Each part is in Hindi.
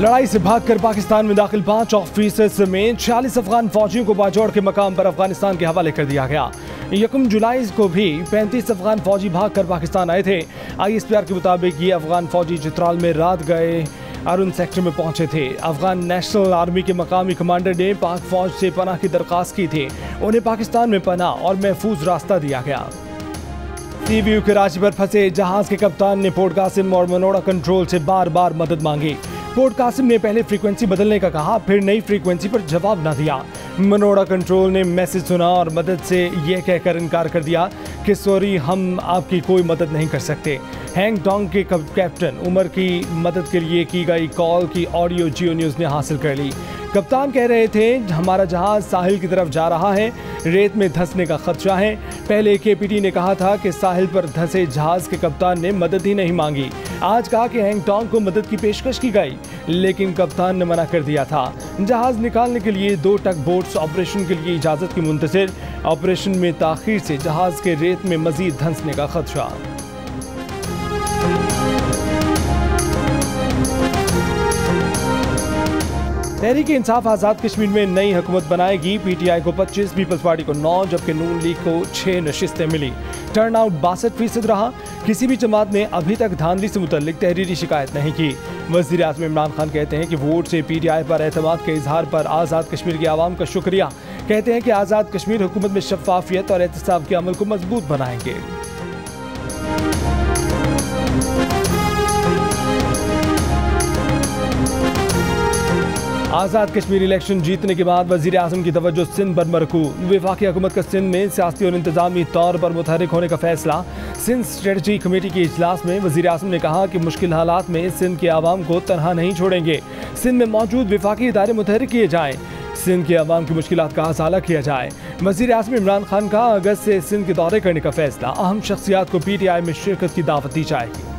लड़ाई से भागकर पाकिस्तान में दाखिल 5 ऑफिसर समेत 46 अफगान फौजियों को बाजौड़ के मकाम पर अफगानिस्तान के हवाले कर दिया गया। 1 जुलाई को भी 35 अफगान फौजी भागकर पाकिस्तान आए थे। ISPR के मुताबिक ये अफगान फौजी चित्राल में रात गए अरुण सेक्टर में पहुंचे थे। अफगान नेशनल आर्मी के मकामी कमांडर ने पाक फौज से पनाह की दरख्वास्त की थी। उन्हें पाकिस्तान में पनाह और महफूज रास्ता दिया गया। CBU कराची पर फंसे जहाज के कप्तान ने पोर्ट कासिम और मनोड़ा कंट्रोल से बार बार मदद मांगी। पोर्ट कासिम ने पहले फ्रीक्वेंसी बदलने का कहा, फिर नई फ्रीक्वेंसी पर जवाब न दिया। मनोड़ा कंट्रोल ने मैसेज सुना और मदद से यह कहकर इनकार कर दिया कि सॉरी, हम आपकी कोई मदद नहीं कर सकते। हैंगडोंग के कैप्टन उमर की मदद के लिए की गई कॉल की ऑडियो जियो न्यूज़ ने हासिल कर ली। कप्तान कह रहे थे, हमारा जहाज साहिल की तरफ जा रहा है, रेत में धंसने का खदशा है। पहले KPT ने कहा था कि साहिल पर धंसे जहाज के कप्तान ने मदद ही नहीं मांगी। आज कहा कि हैंगडोंग को मदद की पेशकश की गई, लेकिन कप्तान ने मना कर दिया था। जहाज निकालने के लिए 2 टग बोट्स ऑपरेशन के लिए इजाज़त की मुंतज़िर। ऑपरेशन में ताख़ीर से जहाज के रेत में मज़ीद धंसने का खदशा। तहरीक इंसाफ आज़ाद कश्मीर में नई हुकूमत बनाएगी। PTI को 25, पीपल्स पार्टी को 9, जबकि नून लीग को 6 नशिस्तें मिली। टर्न आउट 62% रहा। किसी भी जमात ने अभी तक धांधली से मुतल्लिक तहरीरी शिकायत नहीं की। वज़ीर आज़म इमरान खान कहते हैं कि वोट से PTI पर एतमाद के इजहार पर आज़ाद कश्मीर के आवाम का शुक्रिया। कहते हैं कि आज़ाद कश्मीर हुकूमत में शफाफियत और एहतसाब के अमल को मजबूत बनाएंगे। आज़ाद कश्मीर इलेक्शन जीतने के बाद वज़ीर आज़म की तवज्जो सिंध पर मरकूज़। वफाकी हुकूमत का सिंध में सियासी और इंतज़ामी तौर पर मुतहरिक होने का फैसला। सिंध स्ट्रेटजी कमेटी के इजलास में वज़ीर आज़म ने कहा कि मुश्किल हालात में सिंध के आवाम को तनहा नहीं छोड़ेंगे। सिंध में मौजूद वफाकी इदारे मुतहरिक किए जाएँ, सिंध के आवाम की मुश्किलात का हसाला किया जाए। वज़ीर आज़म इमरान खान का अगस्त से सिंध के दौरे करने का फैसला। अहम शख्सियात को PTI में शिरकत की दावत दी जाएगी।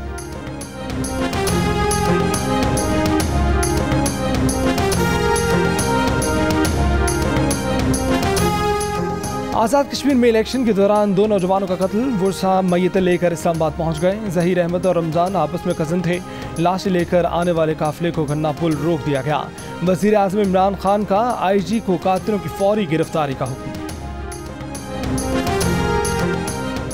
आज़ाद कश्मीर में इलेक्शन के दौरान 2 नौजवानों का कत्ल। वुरसा मैयतें लेकर इस्लामाबाद पहुंच गए। ज़हीर अहमद और रमज़ान आपस में कज़न थे। लाशें लेकर आने वाले काफिले को गन्ना पुल रोक दिया गया। वज़ीर आज़म इमरान खान का IG को कातिलों की फौरी गिरफ्तारी का हुक्म।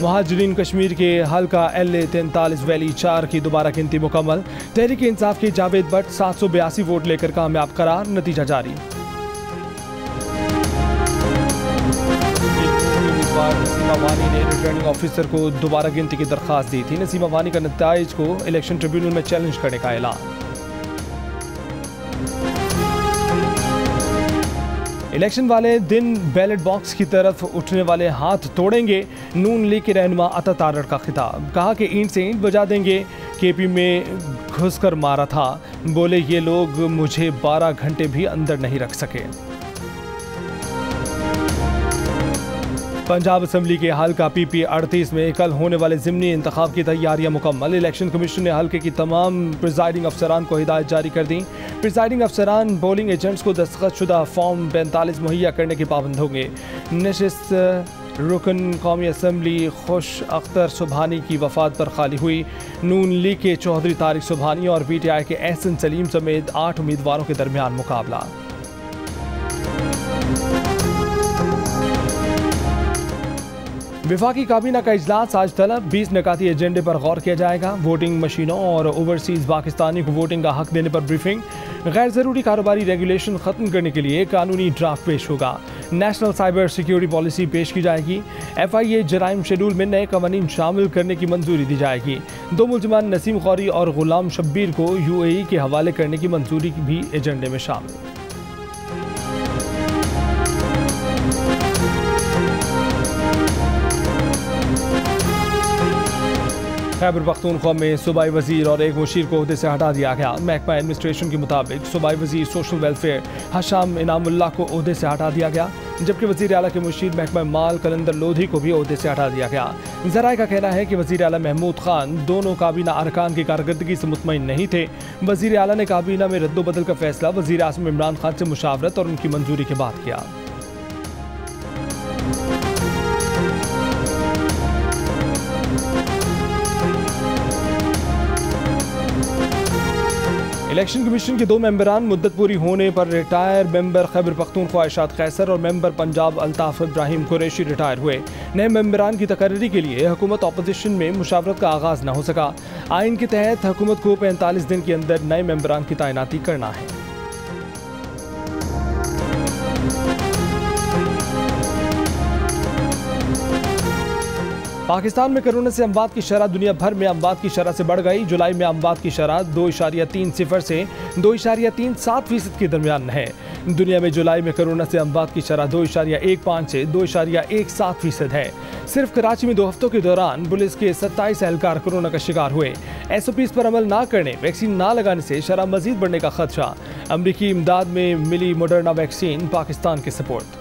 मुहाजिरीन कश्मीर के हल्का LA 43 वैली 4 की दोबारा गिनती मुकम्मल। तहरीक इंसाफ के जावेद भट्ट 782 वोट लेकर कामयाब करार। नतीजा जारी। नसीमा वानी ने रिटर्निंग ऑफिसर को दोबारा गिनती की दरख्वास्त दी थी। नसीमा वानी का नताइज को इलेक्शन ट्रिब्यूनल में चैलेंज करने का ऐलान। इलेक्शन वाले दिन बैलेट बॉक्स की तरफ उठने वाले हाथ तोड़ेंगे। नून लीग के रहनुमा अता तारड़ का खिताब। कहा कि ईंट से ईंट बजा देंगे। KP में घुसकर मारा था। बोले ये लोग मुझे 12 घंटे भी अंदर नहीं रख सके। पंजाब असम्बली के हल्का PP 38 में कल होने वाले ज़िमनी इंतखाब की तैयारियां मुकम्मल। इलेक्शन कमीशन ने हल्के की तमाम प्रिजाइडिंग अफसरान को हिदायत जारी कर दी। प्रिजाइडिंग अफसरान पोलिंग एजेंट्स को दस्तखतशुदा फॉर्म 45 मुहैया करने के पाबंद होंगे। नशिस्त रुकन कौमी असम्बली खुश अख्तर सुबहानी की वफात पर खाली हुई। नून लीग के चौधरी तारिक सुबहानी और PTI के एहसन सलीम समेत 8 उम्मीदवारों के दरमियान मुकाबला। वफाकी काबीना का इजलास आज तलब। 20 निकाती एजेंडे पर गौर किया जाएगा। वोटिंग मशीनों और ओवरसीज पाकिस्तानी को वोटिंग का हक देने पर ब्रीफिंग। गैर ज़रूरी कारोबारी रेगुलेशन ख़त्म करने के लिए कानूनी ड्राफ्ट पेश होगा। नेशनल साइबर सिक्योरिटी पॉलिसी पेश की जाएगी। FIA जराइम शेड्यूल में नए कवानीन शामिल करने की मंजूरी दी जाएगी। 2 मुलजिमान नसीम गौरी और गुलाम शब्बीर को UAE के हवाले करने की मंजूरी भी एजेंडे में शामिल। खैबर पख्तूनख्वा में सूबाई वजीर और एक मुशीर को ओहदे से हटा दिया गया। महकमा एडमिनिस्ट्रेशन के मुताबिक सूबाई वजीर सोशल वेलफेयर हशाम इनामुल्लाह को ओहदे से हटा दिया गया, जबकि वजीर आला के मुशीर महकमा माल कलंदर लोधी को भी ओहदे से हटा दिया गया। ज़राए का कहना है कि वजीर आला महमूद खान दोनों काबीना अरकान की कारकर्दगी से मुतमईन नहीं थे। वजीर आला ने काबीना में रद्दोबदल का फैसला वजीर आज़म इमरान खान से मुशावरत और उनकी मंजूरी के बाद किया। इलेक्शन कमीशन के 2 मेंबरान मुद्दत पूरी होने पर रिटायर। मेंबर खैबर पख्तूनख्वा इरशाद कैसर और मेंबर पंजाब अल्ताफ इब्राहिम कुरैशी रिटायर हुए। नए मेंबरान की तकर्री के लिए हुकूमत अपोजिशन में मुशावरत का आगाज न हो सका। आइन के तहत हुकूमत को 45 दिन के अंदर नए मेंबरान की तैनाती करना है। पाकिस्तान में कोरोना से अमवात की शरह दुनिया भर में अमवात की शरह से बढ़ गई। जुलाई में अमवात की शरह 2.30 से 2.37% के दरमियान है। दुनिया में जुलाई में कोरोना से अमवात की शरह 2.15 से 2.17% है। सिर्फ कराची में 2 हफ्तों के दौरान पुलिस के 27 एहलकार कोरोना का शिकार हुए। SOPs पर अमल ना करने, वैक्सीन ना लगाने से शरह मजीद बढ़ने का खदशा। अमरीकी इमदाद में मिली मॉडर्ना वैक्सीन पाकिस्तान के सपोर्ट।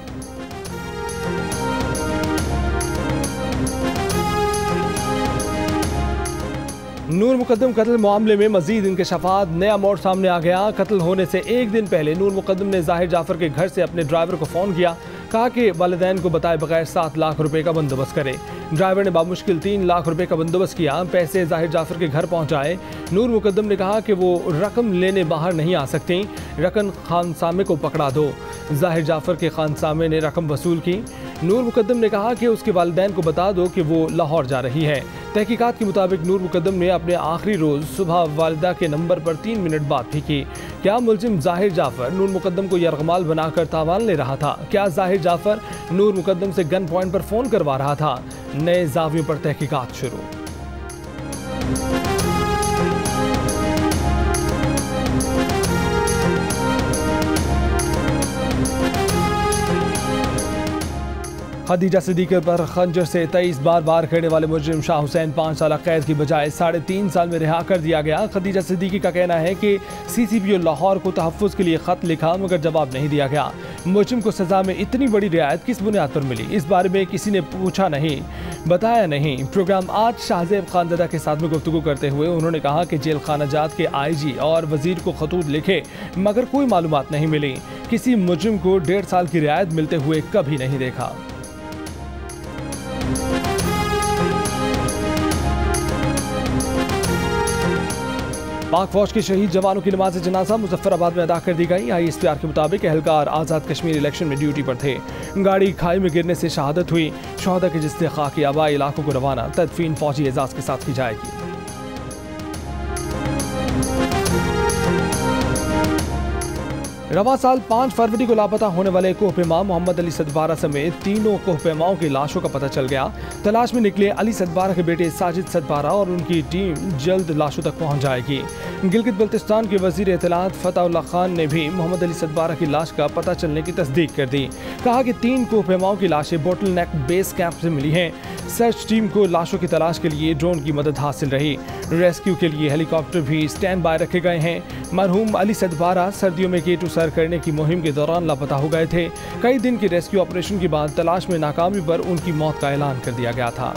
नूर मुकद्दम कत्ल मामले में मजीद इंकशाफात। नया मोड़ सामने आ गया। कत्ल होने से एक दिन पहले नूर मुकद्दम ने जाहिर जाफर के घर से अपने ड्राइवर को फ़ोन किया। कहा कि वालिदैन को बताए बगैर 7 लाख रुपए का बंदोबस्त करे। ड्राइवर ने बामुश्किल 3 लाख रुपए का बंदोबस्त किया। पैसे जाहिर जाफर के घर पहुंचाए। नूर मुकद्दम ने कहा कि वो रकम लेने बाहर नहीं आ सकती। रकन खानसामे को पकड़ा दो। जाहिर जाफर के खानसामे ने रकम वसूल की। नूर मुकद्दम ने कहा कि उसके वालिदैन को बता दो कि वो लाहौर जा रही है। तहकीकात के मुताबिक नूर मुकद्दम ने अपने आखिरी रोज़ सुबह वालिदा के नंबर पर 3 मिनट बात भी की। क्या मुलजिम जाहिर जाफर नूर मुकद्दम को यरगमाल बनाकर तावान ले रहा था? क्या जाहिर जाफर नूर मुकद्दम से गन पॉइंट पर फ़ोन करवा रहा था? नए जावियों पर तहकीकात शुरू। खदीजा सिद्दीकी पर खंजर से 23 बार वार करने वाले मुजरिम शाह हुसैन 5 साल कैद की बजाय 3.5 साल में रिहा कर दिया गया। खदीजा सिद्दीकी का कहना है कि CCPO लाहौर को तहफ़्फ़ुज़ के लिए ख़त लिखा मगर जवाब नहीं दिया गया। मुजरिम को सज़ा में इतनी बड़ी रियायत किस बुनियाद पर मिली, इस बारे में किसी ने पूछा नहीं, बताया नहीं। प्रोग्राम आज शाहज़ेब खानज़ादा के साथ में गुफ्तगू करते हुए उन्होंने कहा कि जेल खाना जात के IG और वज़ीर को खतूत लिखे मगर कोई मालूमात नहीं मिली। किसी मुजरिम को 1.5 साल की रियायत मिलते हुए कभी नहीं देखा। पाक फौज के शहीद जवानों की नमाज जनाजा मुजफ्फराबाद में अदा कर दी गई। ISPR के मुताबिक एहलकार आज़ाद कश्मीर इलेक्शन में ड्यूटी पर थे। गाड़ी खाई में गिरने से शहादत हुई। शहदा के जिस्ते खाकी आबाई इलाकों को रवाना तदफीन फौजी एजाज के साथ की जाएगी। रवा साल 5 फरवरी को लापता होने वाले कोहपेमा मोहम्मद अली सदबारा समेत 3 कोहपेमाओं की लाशों का पता चल गया। तलाश में निकले अली सदबारा के बेटे साजिद सदबारा और उनकी टीम जल्द लाशों तक पहुंच जाएगी। गिलगित बल्तिस्तान के वजीर इत्तलात फताउल्लाह खान ने भी मोहम्मद अली सदबारा की लाश का पता चलने की तस्दीक कर दी। कहा कि 3 कोहपेमाओं की लाशें बोटल नेक बेस कैंप से मिली हैं। सर्च टीम को लाशों की तलाश के लिए ड्रोन की मदद हासिल रही। रेस्क्यू के लिए हेलीकॉप्टर भी स्टैंड बाय रखे गए हैं। मरहूम अली सदबारा सर्दियों में K2 सर करने की मुहिम के दौरान लापता हो गए थे। कई दिन के रेस्क्यू ऑपरेशन के बाद तलाश में नाकामी पर उनकी मौत का ऐलान कर दिया गया था।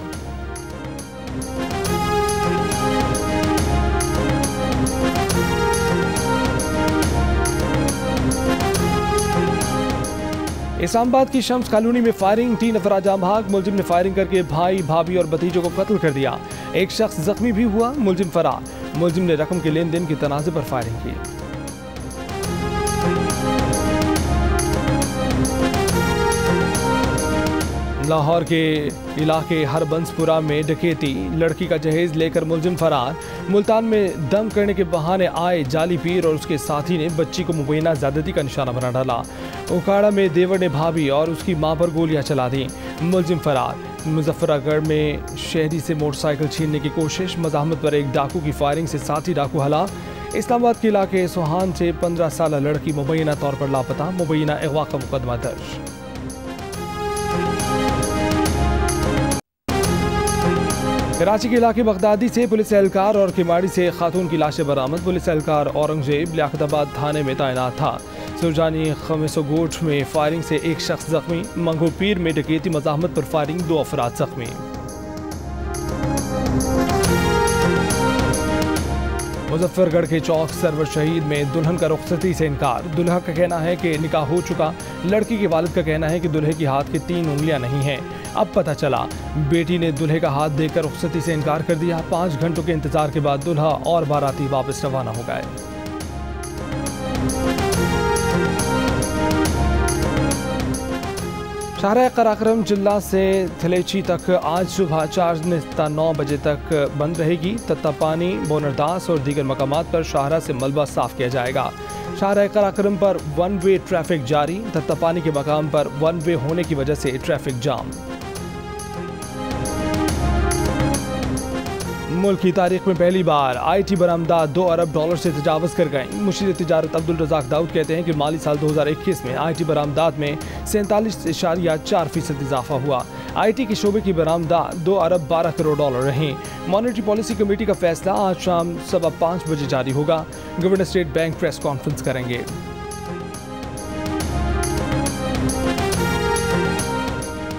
इस्लामाबाद की शम्स कॉलोनी में फायरिंग, 3 अफराद जाम भाग। मुलजिम ने फायरिंग करके भाई, भाभी और भतीजों को कत्ल कर दिया। एक शख्स जख्मी भी हुआ। मुलजिम फरार। मुलजिम ने रकम के लेन देन के तनाज़े पर फायरिंग की। लाहौर के इलाके हरबंसपुरा में डकैती, लड़की का जहेज लेकर मुलजिम फरार। मुल्तान में दम करने के बहाने आए जाली पीर और उसके साथी ने बच्ची को मुबैना ज़्यादती का निशाना बना डाला। उकाड़ा में देवर ने भाभी और उसकी मां पर गोलियां चला दी। मुलजिम फरार। मुजफ्फरागढ़ में शहरी से मोटरसाइकिल छीनने की कोशिश, मज़ाहमत पर एक डाकू की फायरिंग से साथी डाकू हलाक। इस्लामाबाद के इलाके सोहान से 15 साल लड़की मुबैना तौर पर लापता, मुबैना अगवा का मुकदमा दर्ज। कराची के इलाके बगदादी से पुलिस एहलकार और किमाड़ी से खातून की लाशें बरामद। पुलिस एहलकार औरंगजेब लियाकताबाद थाने में तैनात था। सुरजानी खमेसोगोट में फायरिंग से एक शख्स जख्मी। मंगोपीर में डकैती मज़ाहमत पर फायरिंग, 2 अफराद जख्मी। मुजफ्फरगढ़ के चौक सरवर शहीद में दुल्हन का रुखसती से इनकार। दुल्हा का कहना है कि निकाह हो चुका। लड़की के वालिद का कहना है कि दुल्हे की हाथ की 3 उंगलियां नहीं हैं। अब पता चला बेटी ने दुल्हे का हाथ देकर रुखसती से इनकार कर दिया। 5 घंटों के इंतजार के बाद दुल्हा और बाराती वापस रवाना हो गए। शाहराह कराक्रम जिला से थलेची तक आज सुबह 4:09 बजे तक बंद रहेगी। तत्तापानी, बोनरदास और दीगर मकामात पर शाहराह से मलबा साफ किया जाएगा। शाहराह कराक्रम पर वन वे ट्रैफिक जारी। तत्तापानी के मकाम पर वन वे होने की वजह से ट्रैफिक जाम। मुल्क की तारीख में पहली बार IT बरामदात $2 अरब से तजावज़ कर गए। मुशीर तिजारत अब्दुल रज़ाक दाऊद कहते हैं कि माली साल 2021 में IT बरामदात में 47.4% इजाफा हुआ। IT के शोबे की बरामदात $2 अरब 12 करोड़ रहीं। मॉनेटरी पॉलिसी कमेटी का फैसला आज शाम 5:15 बजे जारी होगा। Governor state bank press conference करेंगे।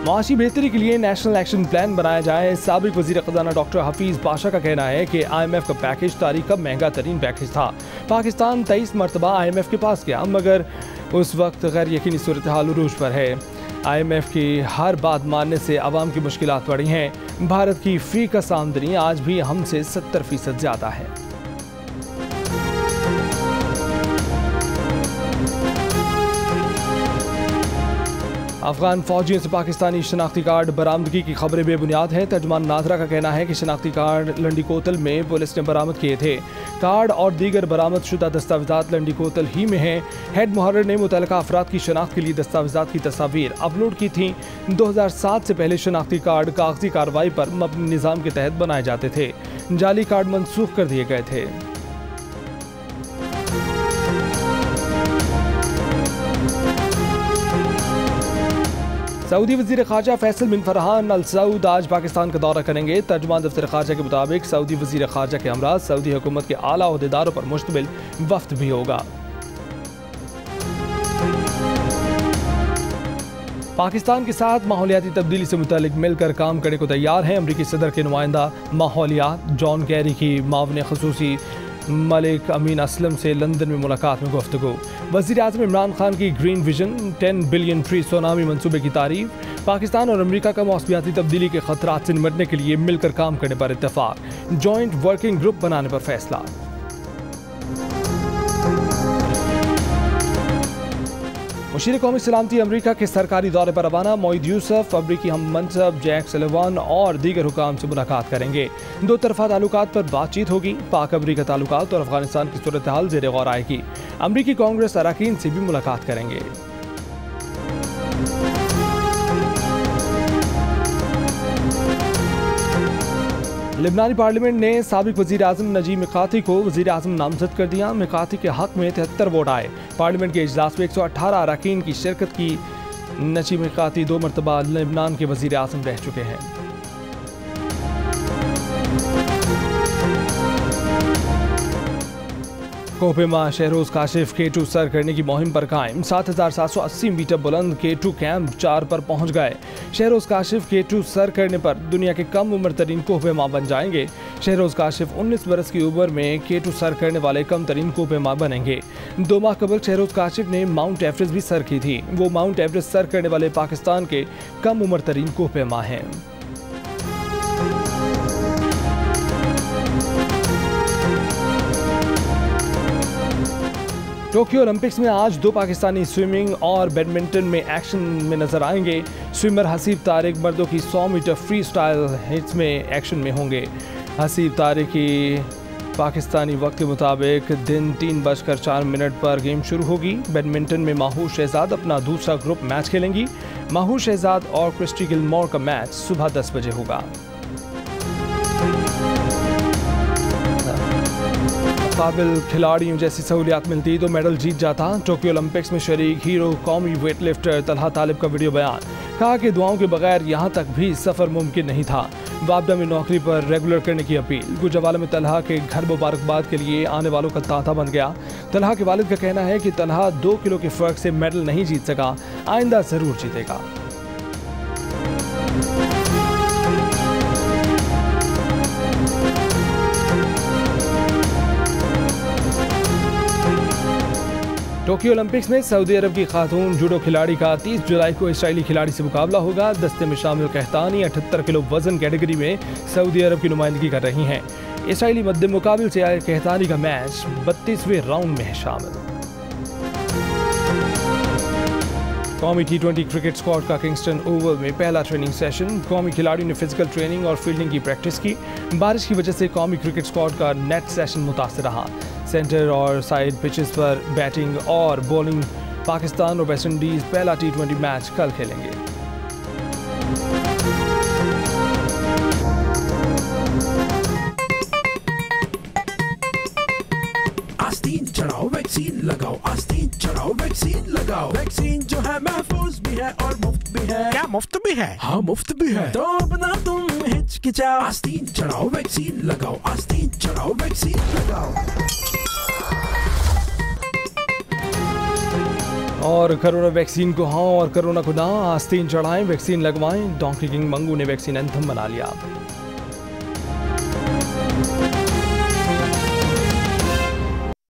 माशी बेहतरी के लिए नेशनल एक्शन प्लान बनाया जाए। साबिक वज़ीर ख़ज़ाना डॉक्टर हफीज़ पाशा का कहना है कि IMF का पैकेज तारीख का महंगा तरीन पैकेज था। पाकिस्तान 23 मरतबा IMF के पास गया, मगर उस वक्त गैर यकीनी सूरत हाल उरूज पर है। IMF की हर बात मानने से आवाम की मुश्किलात बढ़ी हैं। भारत की फी का आमदनी आज भी हमसे 70% ज़्यादा है। अफगान फौजियों से पाकिस्तानी शनाख्ती कार्ड बरामदगी की खबरें बेबुनियाद हैं। तर्जुमान नाजरा का कहना है कि शनाख्ती कार्ड लंडीकोतल में पुलिस ने बरामद किए थे। कार्ड और दीगर बरामद शुदा दस्तावेजात लंडीकोतल ही में हैं। हेड मुहर्रिर ने मुतल्लिका अफराद की शनाख्त के लिए दस्तावेजात की तस्वीर अपलोड की थी। 2007 से पहले शनाख्ती कार्ड कागजी कार्रवाई पर मबनी निज़ाम के तहत बनाए जाते थे। जाली कार्ड मनसूख कर दिए गए थे। सऊदी वज़ीर ख़ारजा फैसल बिन फरहान अल सऊद आज पाकिस्तान का दौरा करेंगे। तर्जुमान दफ्तर ख़ारजा के मुताबिक सऊदी वज़ीर ख़ारजा के हमरा सऊदी हुकूमत के आला ओहदेदारों पर मुश्तमिल वफ़द भी होगा। पाकिस्तान के साथ माहौलियाती तब्दीली से मुतालिक मिलकर काम करने को तैयार हैं। अमरीकी सदर के नुमाइंदा माहौलियात जॉन कैरी की मावन ख़ुसूसी मलिक अमीन असलम से लंदन में मुलाकात में गुफ्तगू। वज़ीर आज़म इमरान खान की green vision 10 billion tree tsunami मंसूबे की तारीफ। पाकिस्तान और अमरीका का मौसमियाती तब्दीली के खतरात से निपटने के लिए मिलकर काम करने पर इत्तेफाक। जॉइंट वर्किंग ग्रुप बनाने पर फैसला। मुशीर कौमी सलामती अमरीका के सरकारी दौरे पर रवाना। मोईद यूसुफ, अमरीकी हम मनसब जैक सलिवान और दीगर हुकाम से मुलाकात करेंगे। दो तरफा ताल्लुकात पर बातचीत होगी। पाक अमरीका ताल्लुकात और अफगानिस्तान की सूरत हाल ज़ेर गौर आएगी। अमरीकी कांग्रेस अरकान से भी मुलाकात करेंगे। लिबनानी पार्लियामेंट ने साबिक वज़ीर आज़म नजीब मिकाती को वज़ीर आज़म नामजद कर दिया। मिकाती के हक़ में 73 वोट आए। पार्लियामेंट के इजलास में 118 अरकान की शिरकत की। नजीब मिकाती 2 मरतबा लिबनान के वज़ीर आज़म रह चुके हैं। कोहपेमा शहरोज काशिफ K2 सर करने की मुहिम पर कायम। 7,780 मीटर बुलंद K2 कैंप 4 पर पहुंच गए। शहरोज काशिफ K2 सर करने पर दुनिया के कम उम्र तरीन कोहपेमा बन जाएंगे। शहरोज काशिफ 19 बरस की उम्र में K2 सर करने वाले कम तरीन कोहपेमा बनेंगे। 2 माह कबल शहरोज काशिफ ने माउंट एवरेस्ट भी सर की थी। वो माउंट एवरेस्ट सर करने वाले पाकिस्तान के कम उम्र तरीन कोहपेमा हैं। टोक्यो ओलंपिक्स में आज 2 पाकिस्तानी स्विमिंग और बैडमिंटन में एक्शन में नजर आएंगे। स्विमर हसीब तारिक मर्दों की 100 मीटर फ्री स्टाइल हिट्स में एक्शन में होंगे। हसीब तारिक की पाकिस्तानी वक्त के मुताबिक दिन 3:04 पर गेम शुरू होगी। बैडमिंटन में माहूर शहजाद अपना दूसरा ग्रुप मैच खेलेंगी। माहूर शहजाद और क्रिस्टी गिलमोर का मैच सुबह 10 बजे होगा। काबिल खिलाड़ियों जैसी सहूलियात मिलती तो मेडल जीत जाता। टोक्यो ओलंपिक्स में शरीक हीरो कौमी वेटलिफ्टर तलहा तालिब का वीडियो बयान। कहा कि दुआओं के बगैर यहाँ तक भी सफ़र मुमकिन नहीं था। वापडा में नौकरी पर रेगुलर करने की अपील। गुजरावाला में तलहा के घर मुबारकबाद के लिए आने वालों का तांता बन गया। तलहा के वालिद का कहना है कि तलहा 2 किलो के फ़र्क से मेडल नहीं जीत सका, आइंदा ज़रूर जीतेगा। टोक्यो ओलंपिक्स में सऊदी अरब की खातून जूडो खिलाड़ी का 30 जुलाई को इसराइली खिलाड़ी से मुकाबला होगा। दस्ते में शामिल कहतानी 78 किलो वजन कैटेगरी में सऊदी अरब की नुमाइंदगी कर रही हैं। इसराइली मद्दे मुकाबले से आए कहतानी का मैच 32वें राउंड में है शामिल। कौमी T20 क्रिकेट स्क्वाड का किंगस्टन ओवल में पहला ट्रेनिंग सेशन। कौमी खिलाड़ियों ने फिजिकल ट्रेनिंग और फील्डिंग की प्रैक्टिस की। बारिश की वजह से कौमी क्रिकेट स्क्वाड का नेट सेशन मुतासर रहा। सेंटर और साइड पिचेस पर बैटिंग और बॉलिंग। पाकिस्तान और वेस्ट इंडीज पहला T20 मैच कल खेलेंगे। आस्तीन चढ़ाओ वैक्सीन लगाओ, आस्तीन चढ़ाओ वैक्सीन लगाओ। वैक्सीन जो है महफूज भी है और मुफ्त भी है। क्या मुफ्त भी है? हाँ मुफ्त भी है। तो अपना तुम हिचकिचाओ, आस्तीन चढ़ाओ वैक्सीन लगाओ, आस्तीन चढ़ाओ वैक्सीन लगाओ। और कोरोना वैक्सीन को हाँ और कोरोना को ना, आस्तीन चढ़ाएं, वैक्सीन लगवाएं। डोंकी किंग मंगू ने वैक्सीन एंथम बना लिया।